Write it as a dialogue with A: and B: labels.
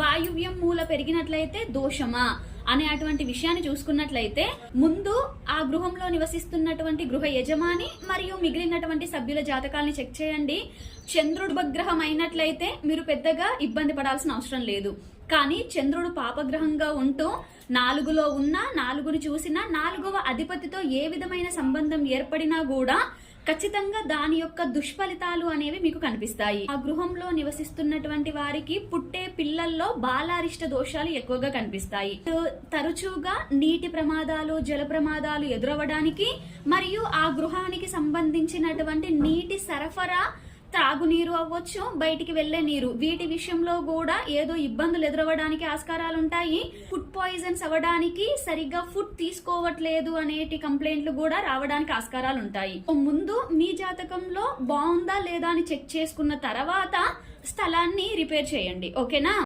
A: వాయువ్యం మూల పెరిగినట్లయితే దోషమా అనే అటువంటి విషయాన్ని చూసుకున్నట్లయితే ముందు ఆ గృహంలో నివసిస్తున్నటువంటి గృహ యజమాని మరియు మిగిలినటువంటి సభ్యుల జాతకాలని చెక్ చేయండి. చంద్రుడు ఉపగ్రహం అయినట్లయితే మీరు పెద్దగా ఇబ్బంది పడాల్సిన అవసరం లేదు. కానీ చంద్రుడు పాపగ్రహంగా ఉంటూ 4లో ఉన్నా, 4ను చూసినా, 4వ అధిపతితో ఏ విధమైన సంబంధం ఏర్పడినా కూడా ఖచ్చితంగా దాని యొక్క దుష్ఫలితాలు అనేవి మీకు కనిపిస్తాయి. ఆ గృహంలో నివసిస్తున్నటువంటి వారికి పుట్టే పిల్లల్లో బాలారిష్ట దోషాలు ఎక్కువగా కనిపిస్తాయి. తరచుగా నీటి ప్రమాదాలు, జల ప్రమాదాలు ఎదురవడానికి మరియు ఆ గృహానికి సంబంధించినటువంటి నీటి సరఫరా, త్రాగునీరు అవ్వచ్చు, బయటికి వెళ్లే నీరు, వీటి విషయంలో కూడా ఏదో ఇబ్బందులు ఎదురవడానికి ఆస్కారాలు ఉంటాయి. ఫుడ్ పాయిజన్స్ అవ్వడానికి, సరిగ్గా ఫుడ్ తీసుకోవట్లేదు అనేటి కంప్లైంట్లు కూడా రావడానికి ఆస్కారాలు ఉంటాయి. ముందు మీ జాతకంలో బాగుందా లేదా అని చెక్ చేసుకున్న తర్వాత స్థలాన్ని రిపేర్ చేయండి. ఓకేనా?